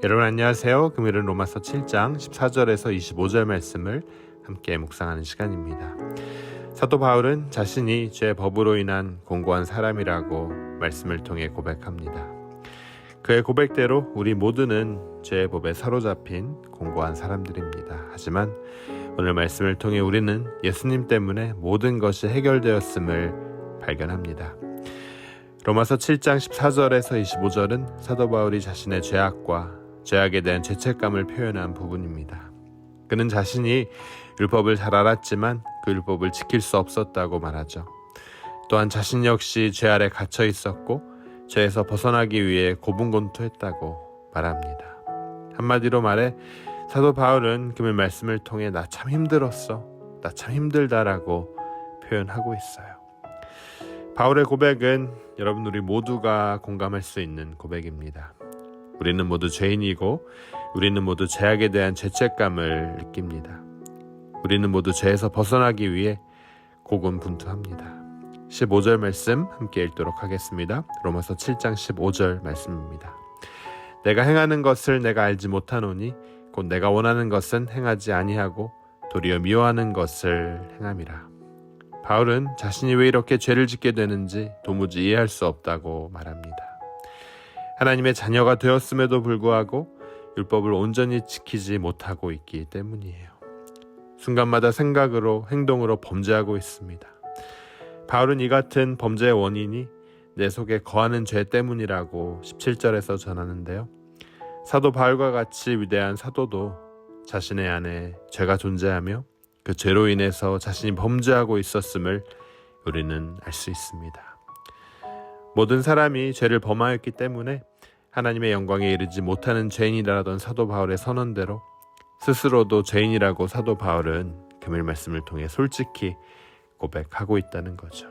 여러분 안녕하세요. 금요일은 로마서 7장 14절에서 25절 말씀을 함께 묵상하는 시간입니다. 사도 바울은 자신이 죄의 법으로 인한 공고한 사람이라고 말씀을 통해 고백합니다. 그의 고백대로 우리 모두는 죄의 법에 사로잡힌 공고한 사람들입니다. 하지만 오늘 말씀을 통해 우리는 예수님 때문에 모든 것이 해결되었음을 발견합니다. 로마서 7장 14절에서 25절은 사도 바울이 자신의 죄악에 대한 죄책감을 표현한 부분입니다. 그는 자신이 율법을 잘 알았지만 그 율법을 지킬 수 없었다고 말하죠. 또한 자신 역시 죄 아래 갇혀 있었고 죄에서 벗어나기 위해 고분고투했다고 말합니다. 한마디로 말해 사도 바울은 금요일 말씀을 통해 나 참 힘들었어, 나 참 힘들다라고 표현하고 있어요. 바울의 고백은 여러분 우리 모두가 공감할 수 있는 고백입니다. 우리는 모두 죄인이고 우리는 모두 죄악에 대한 죄책감을 느낍니다. 우리는 모두 죄에서 벗어나기 위해 고군분투합니다. 15절 말씀 함께 읽도록 하겠습니다. 로마서 7장 15절 말씀입니다. 내가 행하는 것을 내가 알지 못하노니 곧 내가 원하는 것은 행하지 아니하고 도리어 미워하는 것을 행함이라. 바울은 자신이 왜 이렇게 죄를 짓게 되는지 도무지 이해할 수 없다고 말합니다. 하나님의 자녀가 되었음에도 불구하고 율법을 온전히 지키지 못하고 있기 때문이에요. 순간마다 생각으로 행동으로 범죄하고 있습니다. 바울은 이 같은 범죄의 원인이 내 속에 거하는 죄 때문이라고 17절에서 전하는데요. 사도 바울과 같이 위대한 사도도 자신의 안에 죄가 존재하며 그 죄로 인해서 자신이 범죄하고 있었음을 우리는 알 수 있습니다. 모든 사람이 죄를 범하였기 때문에 하나님의 영광에 이르지 못하는 죄인이라던 사도 바울의 선언대로 스스로도 죄인이라고 사도 바울은 금요일 말씀을 통해 솔직히 고백하고 있다는 거죠.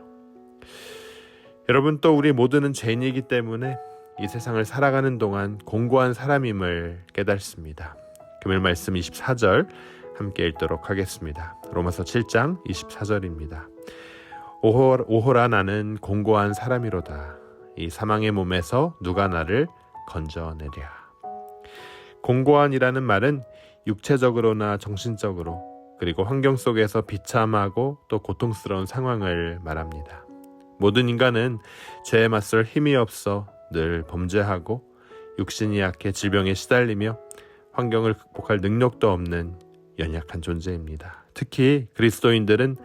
여러분 또 우리 모두는 죄인이기 때문에 이 세상을 살아가는 동안 공고한 사람임을 깨닫습니다. 금요일 말씀 24절 함께 읽도록 하겠습니다. 로마서 7장 24절입니다. 오호라 나는 공고한 사람이로다. 이 사망의 몸에서 누가 나를 건져내랴. 공고한이라는 말은 육체적으로나 정신적으로 그리고 환경 속에서 비참하고 또 고통스러운 상황을 말합니다. 모든 인간은 죄에 맞설 힘이 없어 늘 범죄하고 육신이 약해 질병에 시달리며 환경을 극복할 능력도 없는 연약한 존재입니다. 특히 그리스도인들은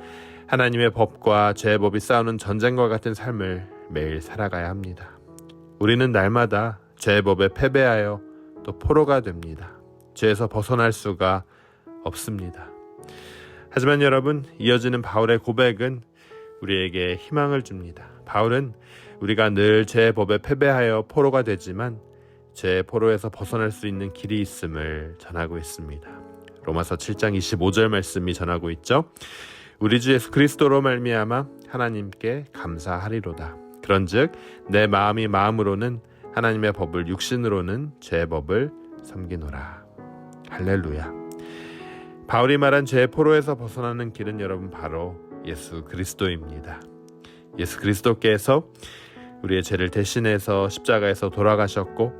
하나님의 법과 죄의 법이 싸우는 전쟁과 같은 삶을 매일 살아가야 합니다. 우리는 날마다 죄의 법에 패배하여 또 포로가 됩니다. 죄에서 벗어날 수가 없습니다. 하지만 여러분, 이어지는 바울의 고백은 우리에게 희망을 줍니다. 바울은 우리가 늘 죄의 법에 패배하여 포로가 되지만 죄의 포로에서 벗어날 수 있는 길이 있음을 전하고 있습니다. 로마서 7장 25절 말씀이 전하고 있죠. 우리 주 예수 그리스도로 말미암아 하나님께 감사하리로다. 그런즉 내 마음이 마음으로는 하나님의 법을 육신으로는 죄의 법을 섬기노라. 할렐루야. 바울이 말한 죄의 포로에서 벗어나는 길은 여러분 바로 예수 그리스도입니다. 예수 그리스도께서 우리의 죄를 대신해서 십자가에서 돌아가셨고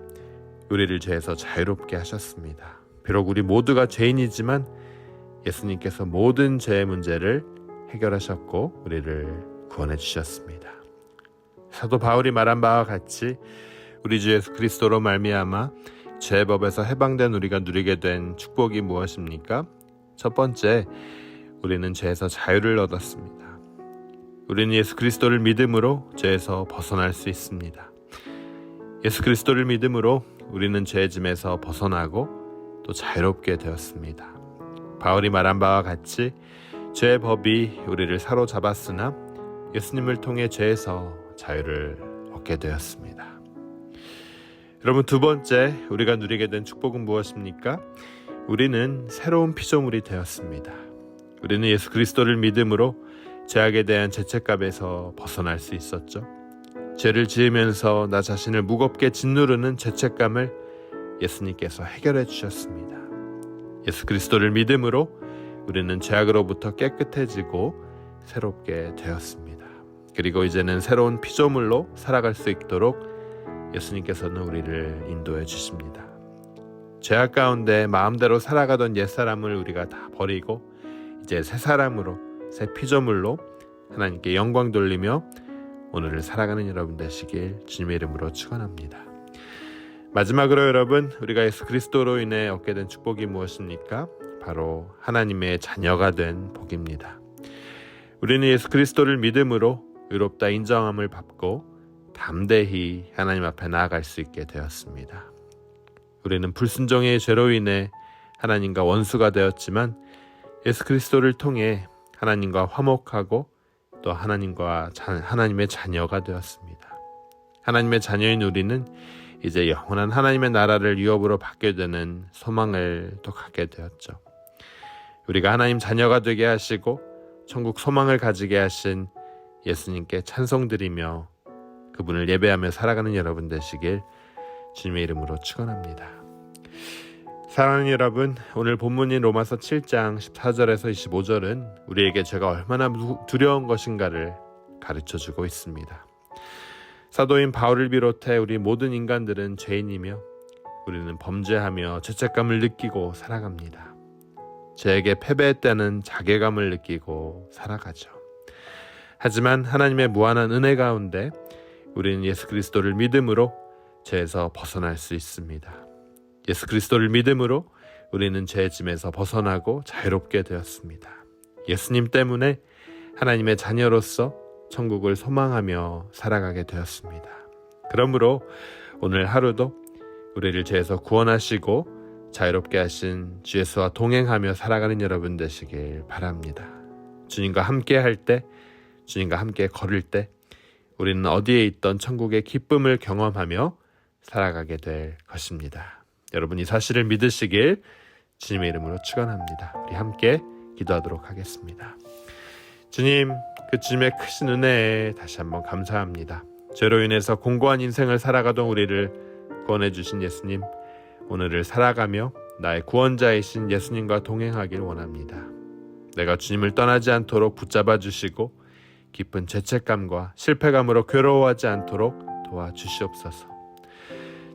우리를 죄에서 자유롭게 하셨습니다. 비록 우리 모두가 죄인이지만 예수님께서 모든 죄의 문제를 해결하셨고 우리를 구원해 주셨습니다. 사도 바울이 말한 바와 같이 우리 주 예수 그리스도로 말미암아 죄의 법에서 해방된 우리가 누리게 된 축복이 무엇입니까? 첫 번째, 우리는 죄에서 자유를 얻었습니다. 우리는 예수 그리스도를 믿음으로 죄에서 벗어날 수 있습니다. 예수 그리스도를 믿음으로 우리는 죄의 짐에서 벗어나고 또 자유롭게 되었습니다. 바울이 말한 바와 같이 죄의 법이 우리를 사로잡았으나 예수님을 통해 죄에서 자유를 얻게 되었습니다. 여러분 두 번째, 우리가 누리게 된 축복은 무엇입니까? 우리는 새로운 피조물이 되었습니다. 우리는 예수 그리스도를 믿음으로 죄악에 대한 죄책감에서 벗어날 수 있었죠. 죄를 지으면서 나 자신을 무겁게 짓누르는 죄책감을 예수님께서 해결해 주셨습니다. 예수 그리스도를 믿음으로 우리는 죄악으로부터 깨끗해지고 새롭게 되었습니다. 그리고 이제는 새로운 피조물로 살아갈 수 있도록 예수님께서는 우리를 인도해 주십니다. 죄악 가운데 마음대로 살아가던 옛사람을 우리가 다 버리고 이제 새 사람으로, 새 피조물로 하나님께 영광 돌리며 오늘을 살아가는 여러분 되시길 주님의 이름으로 축원합니다. 마지막으로 여러분, 우리가 예수 그리스도로 인해 얻게 된 축복이 무엇입니까? 바로 하나님의 자녀가 된 복입니다. 우리는 예수 그리스도를 믿음으로 의롭다 인정함을 받고 담대히 하나님 앞에 나아갈 수 있게 되었습니다. 우리는 불순종의 죄로 인해 하나님과 원수가 되었지만 예수 그리스도를 통해 하나님과 화목하고 또 하나님의 자녀가 되었습니다. 하나님의 자녀인 우리는 이제 영원한 하나님의 나라를 유업으로 받게 되는 소망을 또 갖게 되었죠. 우리가 하나님 자녀가 되게 하시고 천국 소망을 가지게 하신 예수님께 찬송드리며 그분을 예배하며 살아가는 여러분 되시길 주님의 이름으로 축원합니다. 사랑하는 여러분, 오늘 본문인 로마서 7장 14절에서 25절은 우리에게 죄가 얼마나 두려운 것인가를 가르쳐주고 있습니다. 사도인 바울을 비롯해 우리 모든 인간들은 죄인이며 우리는 범죄하며 죄책감을 느끼고 살아갑니다. 죄에게 패배했다는 자괴감을 느끼고 살아가죠. 하지만 하나님의 무한한 은혜 가운데 우리는 예수 그리스도를 믿음으로 죄에서 벗어날 수 있습니다. 예수 그리스도를 믿음으로 우리는 죄의 짐에서 벗어나고 자유롭게 되었습니다. 예수님 때문에 하나님의 자녀로서 천국을 소망하며 살아가게 되었습니다. 그러므로 오늘 하루도 우리를 죄에서 구원하시고 자유롭게 하신 주 예수와 동행하며 살아가는 여러분 되시길 바랍니다. 주님과 함께 할 때, 주님과 함께 걸을 때 우리는 어디에 있던 천국의 기쁨을 경험하며 살아가게 될 것입니다. 여러분 이 사실을 믿으시길 주님의 이름으로 축원합니다. 우리 함께 기도하도록 하겠습니다. 주님, 그 주님의 크신 은혜에 다시 한번 감사합니다. 죄로 인해서 공고한 인생을 살아가던 우리를 구원해 주신 예수님, 오늘을 살아가며 나의 구원자이신 예수님과 동행하길 원합니다. 내가 주님을 떠나지 않도록 붙잡아 주시고 깊은 죄책감과 실패감으로 괴로워하지 않도록 도와주시옵소서.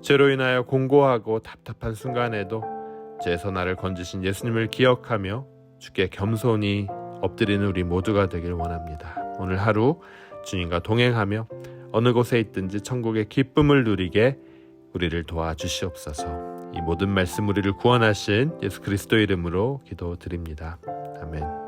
죄로 인하여 공고하고 답답한 순간에도 죄에서 나를 건지신 예수님을 기억하며 주께 겸손히 엎드리는 우리 모두가 되길 원합니다. 오늘 하루 주님과 동행하며 어느 곳에 있든지 천국의 기쁨을 누리게 우리를 도와주시옵소서. 이 모든 말씀 우리를 구원하신 예수 그리스도 이름으로 기도드립니다. 아멘.